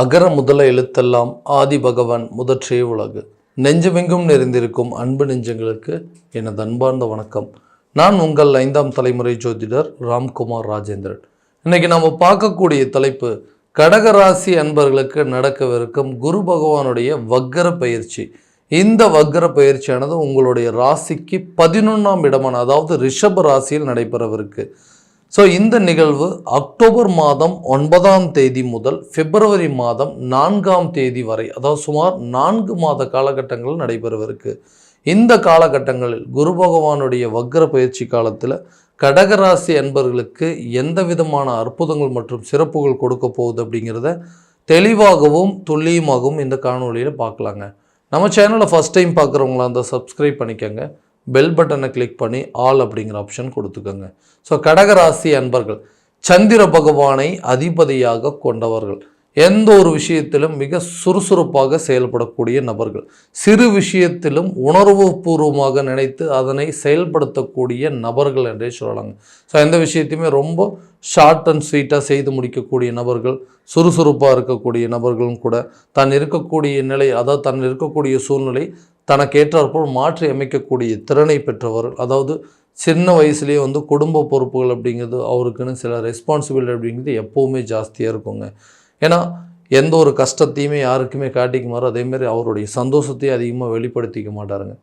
அகர முதல எழுத்தெல்லாம் ஆதி பகவான் முதற்றே உலகு. நெஞ்சமெங்கும் நிறைந்திருக்கும் அன்பு நெஞ்சங்களுக்கு எனது அன்பார்ந்த வணக்கம். நான் உங்கள் 5ஆம் தலைமுறை ஜோதிடர் ராம்குமார் ராஜேந்திரன். இன்னைக்கு நம்ம பார்க்கக்கூடிய தலைப்பு கடகராசி அன்பர்களுக்கு நடக்கவிருக்கும் குரு பகவானுடைய வக்கர பயிற்சி. இந்த வக்கர பயிற்சியானது உங்களுடைய ராசிக்கு 11ஆம் இடமான அதாவது ரிஷப ராசியில் நடைபெறவிருக்கு. ஸோ இந்த நிகழ்வு அக்டோபர் மாதம் 9ஆம் தேதி முதல் பிப்ரவரி மாதம் 4ஆம் தேதி வரை, அதாவது சுமார் 4 மாத காலகட்டங்கள் நடைபெறவிருக்கு. இந்த காலகட்டங்களில் குரு பகவானுடைய வக்கர பயிற்சி காலத்தில் கடகராசி அன்பர்களுக்கு எந்த விதமான அற்புதங்கள் மற்றும் சிறப்புகள் கொடுக்க போகுது அப்படிங்கிறத தெளிவாகவும் துல்லியமாகவும் இந்த காணொலியில் பார்க்கலாங்க. நம்ம சேனலை ஃபஸ்ட் டைம் பார்க்குறவங்களா இருந்தால் சப்ஸ்கிரைப் பண்ணிக்கோங்க. பெல் பட்டனை கிளிக் பண்ணி ஆல் அப்படிங்கிற ஆப்ஷன் கொடுத்துக்கோங்க. ஸோ கடகராசி அன்பர்கள் சந்திர பகவானை அதிபதியாக கொண்டவர்கள், எந்த ஒரு விஷயத்திலும் மிக சுறுசுறுப்பாக செயல்படக்கூடிய நபர்கள், சிறு விஷயத்திலும் உணர்வு பூர்வமாக நினைத்து அதனை செயல்படுத்தக்கூடிய நபர்கள் என்றே சொல்லலாங்க. ஸோ எந்த விஷயத்தையுமே ரொம்ப ஷார்ட் அண்ட் ஸ்வீட்டாக செய்து முடிக்கக்கூடிய நபர்கள், சுறுசுறுப்பாக இருக்கக்கூடிய நபர்களும் கூட தான் இருக்கக்கூடிய நிலை, அதாவது தன் இருக்கக்கூடிய சூழ்நிலை தனக்கேற்றாற்போல் மாற்றி அமைக்கக்கூடிய திறனை பெற்றவர். அதாவது சின்ன வயசுலேயே குடும்ப பொறுப்புகள் அப்படிங்கிறது அவருக்குன்னு சில ரெஸ்பான்சிபிலிட்டி அப்படிங்கிறது எப்போவுமே ஜாஸ்தியாக இருக்குங்க. ஏன்னா எந்த ஒரு கஷ்டத்தையுமே யாருக்குமே காட்டிக்குமாறு, அதேமாரி அவருடைய சந்தோஷத்தையும் அதிகமாக வெளிப்படுத்திக்க மாட்டாருங்க.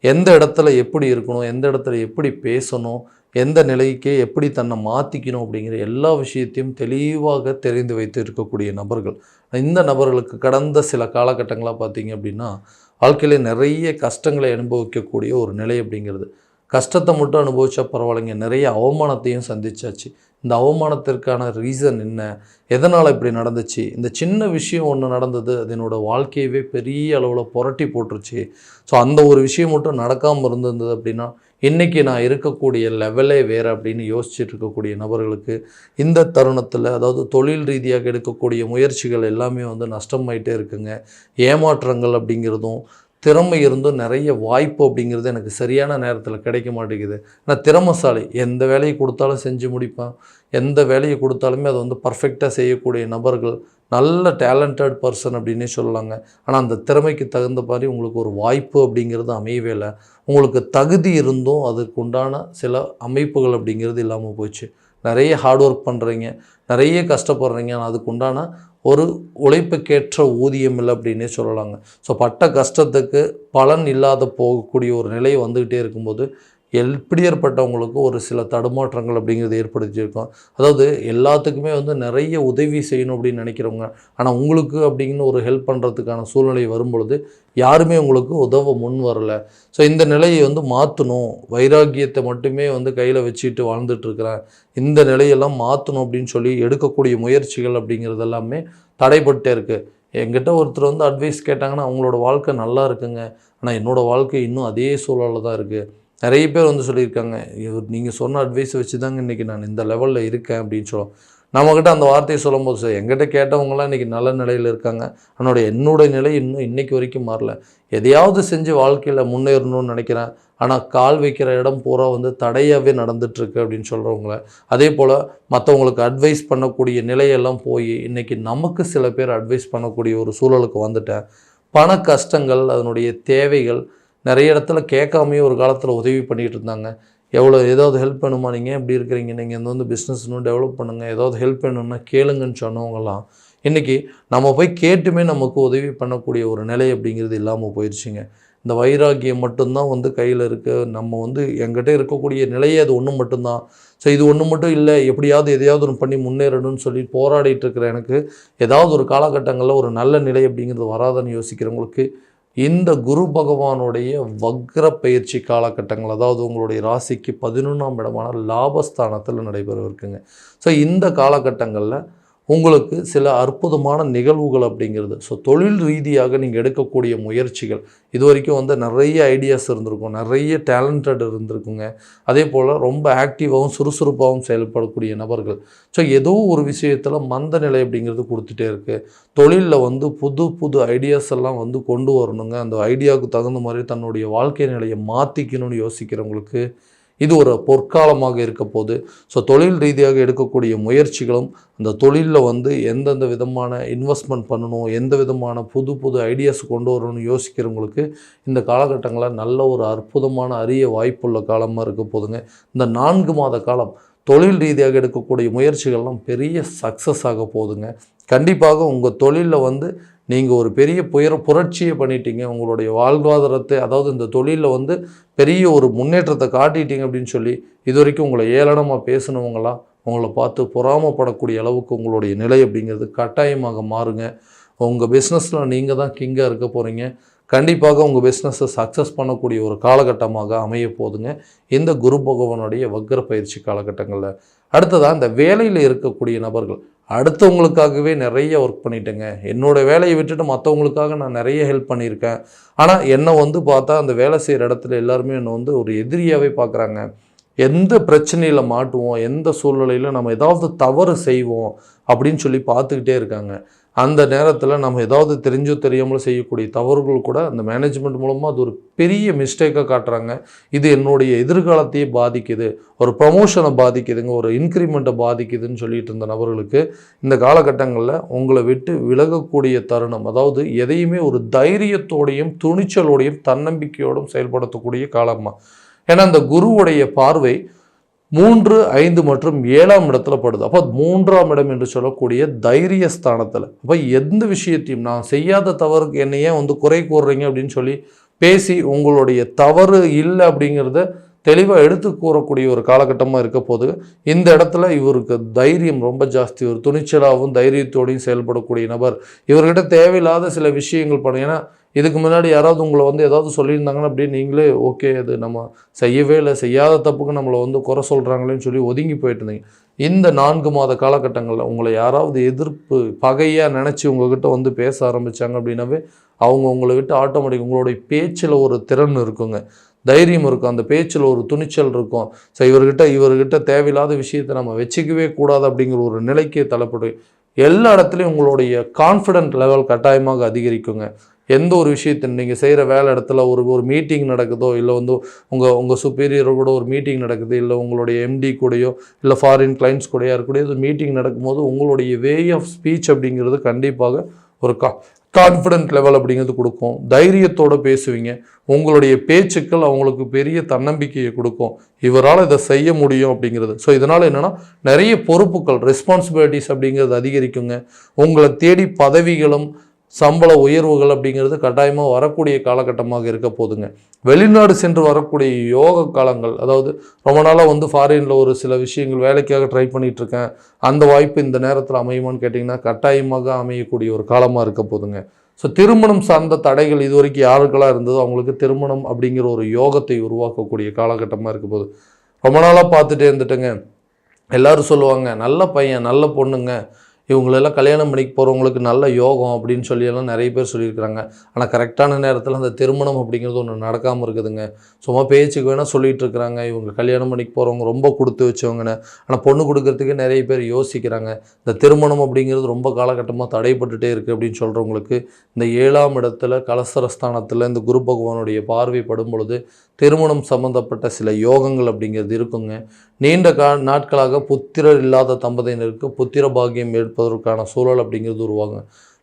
எந்த இடத்துல எப்படி இருக்கணும், எந்த இடத்துல எப்படி பேசணும், எந்த நிலைக்கே எப்படி தன்னை மாற்றிக்கணும் அப்படிங்கிற எல்லா விஷயத்தையும் தெளிவாக தெரிந்து வைத்து இருக்கக்கூடிய நபர்கள். இந்த நபர்களுக்கு கடந்த சில காலகட்டங்களாக பார்த்தீங்க அப்படின்னா வாழ்க்கையில் நிறைய கஷ்டங்களை அனுபவிக்கக்கூடிய ஒரு நிலை அப்படிங்கிறது. கஷ்டத்தை மட்டும் அனுபவிச்சா பரவாயில்லைங்க, நிறைய அவமானத்தையும் சந்திச்சாச்சு. இந்த அவமானத்திற்கான ரீசன் என்ன, எதனால் இப்படி நடந்துச்சு, இந்த சின்ன விஷயம் ஒன்று நடந்தது அது என்னோடய வாழ்க்கையவே பெரிய அளவில் புரட்டி போட்டுருச்சு. ஸோ அந்த ஒரு விஷயம் மட்டும் நடக்காமல் இருந்திருந்தது அப்படின்னா இன்றைக்கி நான் இருக்கக்கூடிய லெவலே வேறு அப்படின்னு யோசிச்சுட்டு இருக்கக்கூடிய நபர்களுக்கு இந்த தருணத்தில், அதாவது தொழில் ரீதியாக எடுக்கக்கூடிய முயற்சிகள் எல்லாமே நஷ்டமாயிட்டே இருக்குங்க. ஏமாற்றங்கள் அப்படிங்கிறதும் திறமை இருந்தும் நிறைய வாய்ப்பு அப்படிங்கிறது எனக்கு சரியான நேரத்தில் கிடைக்க மாட்டேங்குது. நான் திறமைசாலி, எந்த வேலையை கொடுத்தாலும் செஞ்சு முடிப்பேன், எந்த வேலையை கொடுத்தாலுமே அதை பர்ஃபெக்டாக செய்யக்கூடிய நபர்கள், நல்ல டேலண்டட் பர்சன் அப்படின்னே சொல்லலாங்க. ஆனால் அந்த திறமைக்கு தகுந்த மாதிரி உங்களுக்கு ஒரு வாய்ப்பு அப்படிங்கிறது அமையவே இல்லை. உங்களுக்கு தகுதி இருந்தும் அதுக்கு உண்டான சில அமைப்புகள் அப்படிங்கிறது இல்லாமல் போச்சு. நிறைய ஹார்ட் ஒர்க் பண்ணுறீங்க, நிறைய கஷ்டப்படுறீங்க, ஆனால் அதுக்கு உண்டான ஒரு உழைப்புக்கேற்ற ஊதியம் இல்லை அப்படின்னே சொல்லலாங்க. ஸோ பட்ட கஷ்டத்துக்கு பலன் இல்லாத போகக்கூடிய ஒரு நிலை வந்துக்கிட்டே இருக்கும்போது எப்படி ஏற்பட்டவங்களுக்கு ஒரு சில தடுமாற்றங்கள் அப்படிங்கிறது ஏற்படுத்தியிருக்கோம். அதாவது எல்லாத்துக்குமே நிறைய உதவி செய்யணும் அப்படின்னு நினைக்கிறவங்க, ஆனால் உங்களுக்கு அப்படிங்கிற ஒரு ஹெல்ப் பண்ணுறதுக்கான சூழ்நிலை வரும்பொழுது யாருமே உங்களுக்கு உதவ முன் வரலை. ஸோ இந்த நிலையை மாற்றணும், வைராக்கியத்தை மட்டுமே கையில் வச்சுட்டு வாழ்ந்துட்டுருக்கிறேன், இந்த நிலையெல்லாம் மாற்றணும் அப்படின்னு சொல்லி எடுக்கக்கூடிய முயற்சிகள் அப்படிங்கிறது எல்லாமே தடைப்பட்டே இருக்குது. என்கிட்ட ஒருத்தர் அட்வைஸ் கேட்டாங்கன்னா அவங்களோட வாழ்க்கை நல்லா இருக்குங்க, ஆனால் என்னோடய வாழ்க்கை இன்னும் அதே சூழலில் தான் இருக்குது. நிறைய பேர் சொல்லியிருக்காங்க, நீங்கள் சொன்ன அட்வைஸை வச்சு தாங்க இன்றைக்கி நான் இந்த லெவலில் இருக்கேன் அப்படின்னு சொல்லுவோம். நம்மக்கிட்ட அந்த வார்த்தையை சொல்லும்போது சார் எங்கிட்ட கேட்டவங்களாம் இன்றைக்கி நல்ல நிலையில் இருக்காங்க, என்னோடய நிலை இன்னும் இன்றைக்கி வரைக்கும் மாறல. எதையாவது செஞ்சு வாழ்க்கையில் முன்னேறணும்னு நினைக்கிறேன், ஆனால் கால் வைக்கிற இடம் பூரா தடையாகவே நடந்துகிட்ருக்கு அப்படின்னு சொல்கிறவங்கள, அதே போல் மற்றவங்களுக்கு அட்வைஸ் பண்ணக்கூடிய நிலையெல்லாம் போய் இன்றைக்கி நமக்கு சில பேர் அட்வைஸ் பண்ணக்கூடிய ஒரு சூழலுக்கு வந்துட்டேன். பண கஷ்டங்கள், அதனுடைய தேவைகள், நிறைய இடத்துல கேட்காமையே ஒரு காலத்தில் உதவி பண்ணிகிட்டு இருந்தாங்க. ஏதாவது ஹெல்ப் வேணுமா, நீங்கள் எப்படி இருக்கிறீங்க, நீங்கள் பிஸ்னஸ் இன்னும் டெவலப் பண்ணுங்கள், ஏதாவது ஹெல்ப் வேணும்னா கேளுங்கன்னு சொன்னவங்கலாம் இன்றைக்கி நம்ம போய் கேட்டுமே நமக்கு உதவி பண்ணக்கூடிய ஒரு நிலை அப்படிங்கிறது இல்லாமல் போயிடுச்சுங்க. இந்த வைராக்கியம் மட்டும்தான் கையில் இருக்குது. நம்ம என்கிட்ட இருக்கக்கூடிய நிலையே அது ஒன்று மட்டும்தான். ஸோ இது ஒன்று மட்டும் இல்லை, எப்படியாவது எதையாவது ஒன்று பண்ணி முன்னேறணும்னு சொல்லி போராடிட்டு இருக்கிற எனக்கு ஏதாவது ஒரு காலகட்டங்களில் ஒரு நல்ல நிலை அப்படிங்கிறது வராதுன்னு யோசிக்கிறவங்களுக்கு இந்த குரு பகவானுடைய வக்ர பயிற்சி காலகட்டங்கள், அதாவது உங்களுடைய ராசிக்கு 11ஆம் இடமான லாபஸ்தானத்தில் நடைபெறவிருக்குங்க. ஸோ இந்த காலகட்டங்களில் உங்களுக்கு சில அற்புதமான நிகழ்வுகள் அப்படிங்கிறது, ஸோ தொழில் ரீதியாக நீங்கள் எடுக்கக்கூடிய முயற்சிகள், இது வரைக்கும் நிறைய ஐடியாஸ் இருந்திருக்கும், நிறைய டேலண்டட் இருந்திருக்குங்க. அதே போல் ரொம்ப ஆக்டிவாகவும் சுறுசுறுப்பாகவும் செயல்படக்கூடிய நபர்கள். ஸோ ஏதோ ஒரு விஷயத்தில் மந்த நிலை அப்படிங்கிறது கொடுத்துட்டே இருக்குது. தொழிலில் புது புது ஐடியாஸ் எல்லாம் கொண்டு வரணுங்க. அந்த ஐடியாவுக்கு தகுந்த மாதிரி தன்னுடைய வாழ்க்கை நிலையை மாற்றிக்கணும்னு யோசிக்கிறவங்களுக்கு இது ஒரு பொற்காலமாக இருக்க போகுது. ஸோ தொழில் ரீதியாக எடுக்கக்கூடிய முயற்சிகளும் அந்த தொழிலில் வந்து எந்தெந்த விதமான இன்வெஸ்ட்மெண்ட் பண்ணணும், எந்த விதமான புது புது ஐடியாஸ் கொண்டு வரணும்னு யோசிக்கிறவங்களுக்கு இந்த காலகட்டங்களில் நல்ல ஒரு அற்புதமான அரிய வாய்ப்புள்ள காலமாக இருக்க போதுங்க. இந்த 4 மாத காலம் தொழில் ரீதியாக எடுக்கக்கூடிய முயற்சிகள்லாம் பெரிய சக்ஸஸ் ஆக போகுதுங்க. கண்டிப்பாக உங்கள் தொழிலில் வந்து நீங்கள் ஒரு பெரிய புரட்சியை பண்ணிட்டீங்க. உங்களுடைய வாழ்வாதாரத்தை, அதாவது இந்த தொழிலில் வந்து பெரிய ஒரு முன்னேற்றத்தை காட்டிட்டீங்க அப்படின்னு சொல்லி இது வரைக்கும் உங்களை ஏளனமாக பேசினவங்களாம் உங்களை பார்த்து பொறாமப்படக்கூடிய அளவுக்கு உங்களுடைய நிலை அப்படிங்கிறது கட்டாயமாக மாறுங்க. உங்கள் பிஸ்னஸில் நீங்கள் தான் கிங்காக இருக்க போகிறீங்க. கண்டிப்பாக உங்கள் பிஸ்னஸை சக்ஸஸ் பண்ணக்கூடிய ஒரு காலகட்டமாக அமைய போதுங்க இந்த குரு பகவானுடைய வக்ர பயிற்சி காலகட்டங்களில். அடுத்ததாக இந்த வேலையில் இருக்கக்கூடிய நபர்கள், அடுத்தவங்களுக்காகவே நிறைய ஒர்க் பண்ணிட்டேங்க, என்னோடய வேலையை விட்டுட்டு மற்றவங்களுக்காக நான் நிறைய ஹெல்ப் பண்ணியிருக்கேன், ஆனால் என்னை வந்து பார்த்தா அந்த வேலை செய்கிற இடத்துல எல்லாருமே என்னை வந்து ஒரு எதிரியாகவே பார்க்குறாங்க, எந்த பிரச்சனையில் மாட்டுவோம், எந்த சூழ்நிலையில் நம்ம ஏதாவது தவறு செய்வோம் அப்படின்னு சொல்லி பார்த்துக்கிட்டே இருக்காங்க. அந்த நேரத்தில் நம்ம ஏதாவது தெரிஞ்சோ தெரியாமலும் செய்யக்கூடிய தவறுகள் கூட அந்த மேனேஜ்மெண்ட் மூலமாக அது ஒரு பெரிய மிஸ்டேக்காக காட்டுறாங்க. இது என்னுடைய எதிர்காலத்தையே பாதிக்குது, ஒரு ப்ரமோஷனை பாதிக்குதுங்க, ஒரு இன்க்ரிமெண்ட்டை பாதிக்குதுன்னு சொல்லிட்டு இருந்த நபர்களுக்கு இந்த காலகட்டங்களில் உங்களை விட்டு விலகக்கூடிய தருணம், அதாவது எதையுமே ஒரு தைரியத்தோடையும் துணிச்சலோடையும் தன்னம்பிக்கையோடும் செயல்படுத்தக்கூடிய காலமாக. ஏன்னா அந்த குருவுடைய பார்வை 3, 5 மற்றும் 7ஆம் இடத்துல படுது. அப்போ 3ஆம் இடம் என்று சொல்லக்கூடிய தைரிய ஸ்தானத்தில். அப்போ எந்த விஷயத்தையும் நான் செய்யாத தவறுக்கு என்னை ஏன் வந்து குறை கூறுறீங்க அப்படின்னு சொல்லி பேசி உங்களுடைய தவறு இல்லை அப்படிங்கிறத தெளிவாக எடுத்து கூறக்கூடிய ஒரு காலகட்டமாக இருக்க போது. இந்த இடத்துல இவருக்கு தைரியம் ரொம்ப ஜாஸ்தி, ஒரு துணிச்சலாகவும் தைரியத்தோடையும் செயல்படக்கூடிய நபர். இவர்கிட்ட தேவையில்லாத சில விஷயங்கள் பண்ண, ஏன்னா இதுக்கு முன்னாடி யாராவது உங்களை வந்து ஏதாவது சொல்லியிருந்தாங்கன்னா அப்படியே நீங்களே ஓகே அது நம்ம செய்யவே இல்லை, செய்யாத தப்புக்கு நம்மளை வந்து குறை சொல்கிறாங்களேன்னு சொல்லி ஒதுங்கி போயிட்டு இருந்தீங்க. இந்த 4 மாத காலகட்டங்களில் உங்களை யாராவது எதிர்ப்பு பகையாக நினச்சி உங்ககிட்ட வந்து பேச ஆரம்பித்தாங்க அப்படின்னாவே அவங்க உங்களை விட்டு ஆட்டோமேட்டிக், உங்களுடைய பேச்சில் ஒரு திறன் இருக்குங்க, தைரியம் இருக்கும், அந்த பேச்சில் ஒரு துணிச்சல் இருக்கும். ஸோ இவர்கிட்ட தேவையில்லாத விஷயத்தை நம்ம வச்சுக்கவே கூடாது அப்படிங்கிற ஒரு நிலைக்கு தள்ளப்படு. எல்லா இடத்துலையும் உங்களுடைய கான்ஃபிடென்ட் லெவல் கட்டாயமாக அதிகரிக்குங்க. எந்த ஒரு விஷயத்தை நீங்கள் செய்கிற வேலை இடத்துல ஒரு மீட்டிங் நடக்குதோ, இல்லை வந்து உங்கள் சுப்பீரியரோ கூட ஒரு மீட்டிங் நடக்குது, இல்லை உங்களுடைய எம்டி கூடயோ இல்லை ஃபாரின் கிளைண்ட்ஸ் கூடயோ இருக்கக்கூடிய ஒரு மீட்டிங் நடக்கும்போது உங்களுடைய வே ஆஃப் ஸ்பீச் அப்படிங்கிறது கண்டிப்பாக ஒரு கான்ஃபிடென்ட் லெவல் அப்படிங்கிறது கொடுக்கும். தைரியத்தோடு பேசுவீங்க, உங்களுடைய பேச்சுக்கள் அவங்களுக்கு பெரிய தன்னம்பிக்கையை கொடுக்கும், இவரால் இதை செய்ய முடியும் அப்படிங்கிறது. ஸோ இதனால் என்னென்னா நிறைய பொறுப்புகள், ரெஸ்பான்சிபிலிட்டிஸ் அப்படிங்கிறது அதிகரிக்குங்க. உங்களை தேடி பதவிகளும் சம்பள உயர்வுகள் அப்படிங்கிறது கட்டாயமாக வரக்கூடிய காலகட்டமாக இருக்க போதுங்க. வெளிநாடு சென்று வரக்கூடிய யோக காலங்கள், அதாவது ரொம்ப நாளாக வந்து ஃபாரினில் ஒரு சில விஷயங்கள் வேலைக்காக ட்ரை பண்ணிகிட்ருக்கேன், அந்த வாய்ப்பு இந்த நேரத்தில் அமையுமான்னு கேட்டிங்கன்னா கட்டாயமாக அமையக்கூடிய ஒரு காலமாக இருக்க போதுங்க. ஸோ திருமணம் சார்ந்த தடைகள் இது வரைக்கும் யாருக்கெல்லாம் இருந்ததோ அவங்களுக்கு திருமணம் அப்படிங்கிற ஒரு யோகத்தை உருவாக்கக்கூடிய காலகட்டமாக இருக்க போகுது. ரொம்ப நாளாக பார்த்துட்டே இருந்துட்டுங்க, எல்லோரும் சொல்லுவாங்க நல்ல பையன் நல்ல பொண்ணுங்க, இவங்களெல்லாம் கல்யாணம் பண்ணிக்கு போகிறவங்களுக்கு நல்ல யோகம் அப்படின்னு சொல்லியெல்லாம் நிறைய பேர் சொல்லியிருக்கிறாங்க. ஆனால் கரெக்டான நேரத்தில் அந்த திருமணம் அப்படிங்கிறது ஒன்று நடக்காமல் இருக்குதுங்க. சும்மா பேச்சுக்கு வேணால் சொல்லிகிட்டு இருக்கிறாங்க, இவங்க கல்யாணம் பண்ணிக்கு போகிறவங்க ரொம்ப கொடுத்து வச்சவங்கன்னு. ஆனால் பொண்ணு கொடுக்கறதுக்கு நிறைய பேர் யோசிக்கிறாங்க. இந்த திருமணம் அப்படிங்கிறது ரொம்ப காலகட்டமாக தடைப்பட்டுட்டே இருக்குது அப்படின்னு சொல்கிறவங்களுக்கு இந்த 7ஆம் இடத்துல கலசரஸ்தானத்தில் இந்த குரு பகவானுடைய பார்வை படும் பொழுது திருமணம் சம்மந்தப்பட்ட சில யோகங்கள் அப்படிங்கிறது இருக்குங்க. நீண்ட நாட்களாக புத்திரர் இல்லாத தம்பதியினருக்கு புத்திர பாக்கியம் ஏற்பதற்கான சூழல் அப்படிங்கிறது உருவாங்க.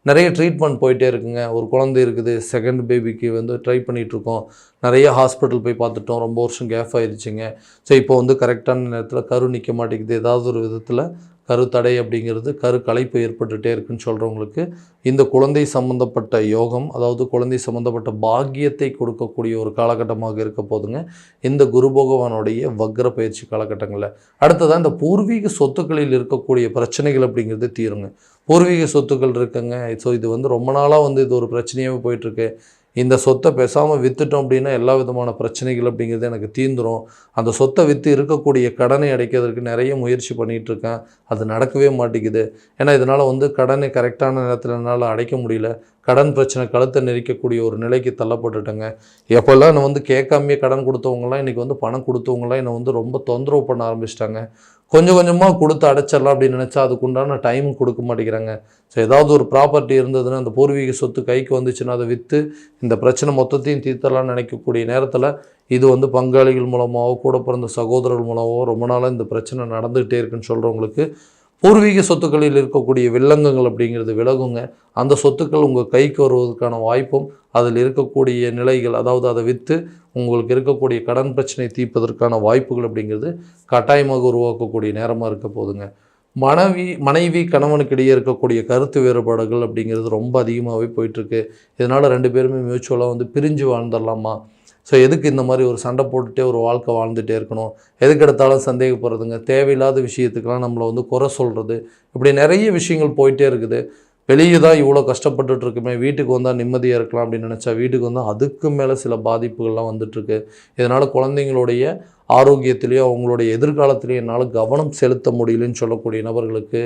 நிறைய ட்ரீட்மெண்ட் போயிட்டே இருக்குங்க. ஒரு குழந்தை இருக்குது, செகண்ட் பேபிக்கு வந்து ட்ரை பண்ணிகிட்ருக்கோம், நிறைய ஹாஸ்பிட்டல் போய் பார்த்துட்டோம், ரொம்ப வருஷம் கேப் ஆயிடுச்சுங்க. ஸோ இப்போ வந்து கரெக்டான நேரத்தில் கரு நிற்க மாட்டேங்குது, ஏதாவது ஒரு விதத்தில் கருத்தடை அப்படிங்கிறது, கரு கலைப்பு ஏற்பட்டுகிட்டே இருக்குன்னு சொல்கிறவங்களுக்கு இந்த குழந்தை சம்மந்தப்பட்ட யோகம், அதாவது குழந்தை சம்மந்தப்பட்ட பாக்கியத்தை கொடுக்கக்கூடிய ஒரு காலகட்டமாக இருக்க போதுங்க இந்த குரு பகவானுடைய வக்ர பயிற்சி காலகட்டங்களில். அடுத்ததான் இந்த பூர்வீக சொத்துக்களில் இருக்கக்கூடிய பிரச்சனைகள் அப்படிங்கிறது தீருங்க. பூர்வீக சொத்துக்கள் இருக்குங்க. ஸோ இது வந்து ரொம்ப நாளாக வந்து இது ஒரு பிரச்சனையாகவே போயிட்டுருக்கு. இந்த சொத்தை பேசாமல் விற்றுட்டோம் அப்படின்னா எல்லா விதமான பிரச்சனைகள் அப்படிங்கிறது எனக்கு தீந்துடும். அந்த சொத்தை விற்று இருக்கக்கூடிய கடனை அடைக்கிறதுக்கு நிறைய முயற்சி பண்ணிகிட்ருக்கேன், அது நடக்கவே மாட்டேங்குது. ஏன்னா இதனால் வந்து கடனை கரெக்டான நேரத்தில் என்னால் அடைக்க முடியல, கடன் பிரச்சனை கழுத்தை நெரிக்கக்கூடிய ஒரு நிலைக்கு தள்ளப்பட்டுட்டேங்க. எப்போல்லாம் நான் வந்து கேட்காமையே கடன் கொடுத்தவங்களாம் இன்றைக்கி வந்து பணம் கொடுத்தவங்களாம் என்னை வந்து ரொம்ப தொந்தரவு பண்ண ஆரம்பிச்சிட்டாங்க. கொஞ்சம் கொஞ்சமாக கொடுத்து அடைச்சிடலாம் அப்படின்னு நினச்சா அதுக்குண்டான டைம் கொடுக்க மாட்டேங்கிறாங்க. ஸோ ஏதாவது ஒரு ப்ராப்பர்ட்டி இருந்ததுன்னா அந்த பூர்வீக சொத்து கைக்கு வந்துச்சுன்னா அதை விற்று இந்த பிரச்சனை மொத்தத்தையும் தீர்த்தலாம்னு நினைக்கக்கூடிய நேரத்தில் இது வந்து பங்காளிகள் மூலமாகவோ கூட பிறந்த சகோதரர்கள் மூலமாகவோ ரொம்ப நாளாக இந்த பிரச்சனை நடந்துகிட்டே இருக்குன்னு சொல்கிறவங்களுக்கு பூர்வீக சொத்துக்களில் இருக்கக்கூடிய வில்லங்கங்கள் அப்படிங்கிறது விலகுங்க. அந்த சொத்துக்கள் உங்கள் கைக்கு வருவதற்கான வாய்ப்பும் அதில் இருக்கக்கூடிய நிலைகள், அதாவது அதை விற்று உங்களுக்கு இருக்கக்கூடிய கடன் பிரச்சனை தீர்ப்பதற்கான வாய்ப்புகள் அப்படிங்கிறது கட்டாயமாக உருவாக்கக்கூடிய நேரமாக இருக்க போதுங்க. மனைவி கணவனுக்கு இடையே இருக்கக்கூடிய கருத்து வேறுபாடுகள் அப்படிங்கிறது ரொம்ப அதிகமாகவே போயிட்டுருக்கு. இதனால் 2 பேருமே மியூச்சுவலாக வந்து பிரிஞ்சு வாழ்ந்துடலாமா, ஸோ எதுக்கு இந்த மாதிரி ஒரு சண்டை போட்டுகிட்டே ஒரு வாழ்க்கை வாழ்ந்துகிட்டே இருக்கணும், எதுக்கு எடுத்தாலும் சந்தேகப்படுறதுங்க, தேவையில்லாத விஷயத்துக்கெல்லாம் நம்மளை வந்து குறை சொல்கிறது, இப்படி நிறைய விஷயங்கள் போயிட்டே இருக்குது. வெளியே தான் இவ்வளோ கஷ்டப்பட்டுட்டு இருக்குமே, வீட்டுக்கு வந்தால் நிம்மதியாக இருக்கலாம் அப்படின்னு நினச்சா வீட்டுக்கு வந்தால் அதுக்கு மேலே சில பாதிப்புகள்லாம் வந்துட்டுருக்கு. இதனால் குழந்தைங்களுடைய ஆரோக்கியத்திலேயோ அவங்களுடைய எதிர்காலத்திலேயோ என்னால் கவனம் செலுத்த முடியலன்னு சொல்லக்கூடிய நபர்களுக்கு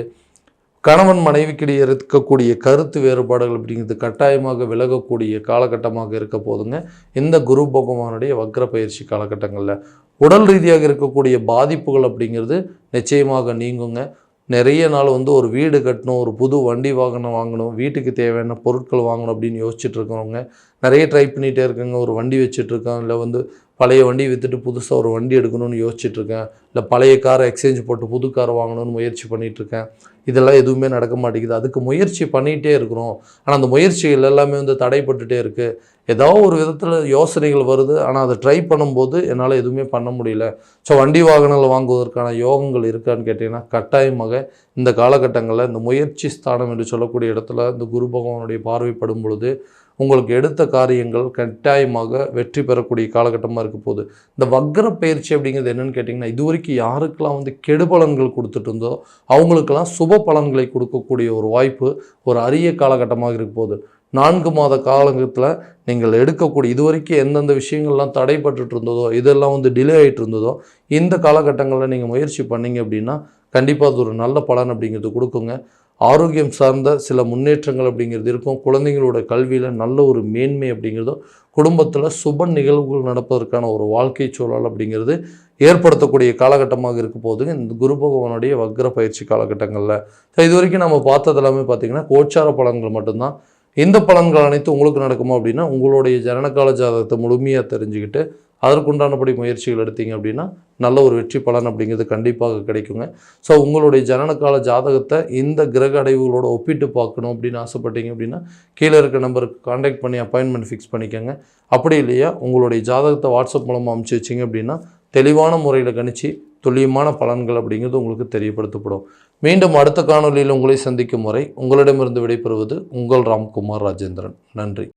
கணவன் மனைவிக்கிடையே இருக்கக்கூடிய கருத்து வேறுபாடுகள் அப்படிங்கிறது கட்டாயமாக விலகக்கூடிய காலகட்டமாக இருக்க போதுங்க. இந்த குரு பகவானுடைய வக்ர பயிற்சி காலகட்டங்களில் உடல் ரீதியாக இருக்கக்கூடிய பாதிப்புகள் அப்படிங்கிறது நிச்சயமாக நீங்குங்க. நிறைய நாள் வந்து ஒரு வீடு கட்டணும், ஒரு புது வண்டி வாகனம் வாங்கணும், வீட்டுக்கு தேவையான பொருட்கள் வாங்கணும் அப்படின்னு யோசிச்சுட்டு இருக்கிறவங்க நிறைய ட்ரை பண்ணிகிட்டே இருக்காங்க. ஒரு வண்டி வச்சுட்ருக்காங்க, இல்லை வந்து பழைய வண்டி விற்றுட்டு புதுசாக ஒரு வண்டி எடுக்கணும்னு யோசிச்சுட்ருக்கேன், இல்லை பழைய காரை எக்ஸ்சேஞ்ச் போட்டு புது காரை வாங்கணும்னு முயற்சி பண்ணிகிட்ருக்கேன். இதெல்லாம் எதுவுமே நடக்க மாட்டேங்குது. அதுக்கு முயற்சி பண்ணிகிட்டே இருக்கிறோம், ஆனால் அந்த முயற்சிகள் எல்லாமே வந்து தடைப்பட்டுகிட்டே இருக்குது. ஏதாவது ஒரு விதத்தில் யோசனைகள் வருது, ஆனால் அதை ட்ரை பண்ணும்போது என்னால் எதுவுமே பண்ண முடியல. ஸோ வண்டி வாகனங்கள் வாங்குவதற்கான யோகங்கள் இருக்கான்னு கேட்டிங்கன்னா கட்டாயமாக இந்த காலகட்டங்களில் இந்த முயற்சி ஸ்தானம் என்று சொல்லக்கூடிய இடத்துல இந்த குரு பகவானுடைய பார்வைப்படும் பொழுது உங்களுக்கு எடுத்த காரியங்கள் கட்டாயமாக வெற்றி பெறக்கூடிய காலகட்டமாக இருக்க போகுது. இந்த வக்ர பயிற்சி அப்படிங்கிறது என்னென்னு கேட்டிங்கன்னா, இது வரைக்கும் யாருக்கெல்லாம் வந்து கெடுபலன்கள் கொடுத்துட்டு இருந்தோ அவங்களுக்கெல்லாம் சுப பலன்களை கொடுக்கக்கூடிய ஒரு வாய்ப்பு ஒரு அரிய காலகட்டமாக இருக்க போகுது. 4 மாத காலகட்டத்தில் நீங்கள் எடுக்கக்கூடிய இதுவரைக்கும் எந்தெந்த விஷயங்கள்லாம் தடைப்பட்டு இருந்ததோ, இதெல்லாம் வந்து டிலே ஆகிட்டு இருந்ததோ, இந்த காலகட்டங்களில் நீங்கள் முயற்சி பண்ணிங்க அப்படின்னா கண்டிப்பாக அது ஒரு நல்ல பலன் அப்படிங்கிறது கொடுக்குங்க. ஆரோக்கியம் சார்ந்த சில முன்னேற்றங்கள் அப்படிங்கிறது இருக்கும். குழந்தைங்களோட கல்வியில் நல்ல ஒரு மேன்மை அப்படிங்கிறதும், குடும்பத்தில் சுப நிகழ்வுகள் நடப்பதற்கான ஒரு வாழ்க்கை சூழல் அப்படிங்கிறது ஏற்படுத்தக்கூடிய காலகட்டமாக இருக்க போதுங்க இந்த குரு பகவானுடைய வக்ர பயிற்சி காலகட்டங்களில். ஸோ இது வரைக்கும் நம்ம பார்த்தது எல்லாமே பார்த்திங்கன்னா கோச்சார பலன்கள் மட்டும்தான். இந்த பலன்கள் அனைத்து உங்களுக்கு நடக்குமா அப்படின்னா உங்களுடைய ஜனனகால ஜாதகத்தை முழுமையாக தெரிஞ்சுக்கிட்டு அதற்குண்டானபடி முயற்சிகள் எடுத்தீங்க அப்படின்னா நல்ல ஒரு வெற்றி பலன் அப்படிங்கிறது கண்டிப்பாக கிடைக்குங்க. ஸோ உங்களுடைய ஜனனகால ஜாதகத்தை இந்த கிரக அடைவுகளோட ஒப்பிட்டு பார்க்கணும் அப்படின்னு ஆசைப்பட்டீங்க அப்படின்னா கீழே இருக்க நம்பருக்கு கான்டாக்ட் பண்ணி அப்பாயின்மெண்ட் ஃபிக்ஸ் பண்ணிக்கோங்க. அப்படி இல்லையா உங்களுடைய ஜாதகத்தை வாட்ஸ்அப் மூலமாக அனுப்பிச்சி வச்சிங்க அப்படின்னா தெளிவான முறையில் கணிச்சு துல்லியமான பலன்கள் அப்படிங்கிறது உங்களுக்கு தெரியப்படுத்தப்படும். மீண்டும் அடுத்த காணொலியில் உங்களை சந்திக்கும் வரை உங்களிடமிருந்து விடைபெறுவது உங்கள் ராம்குமார் ராஜேந்திரன். நன்றி.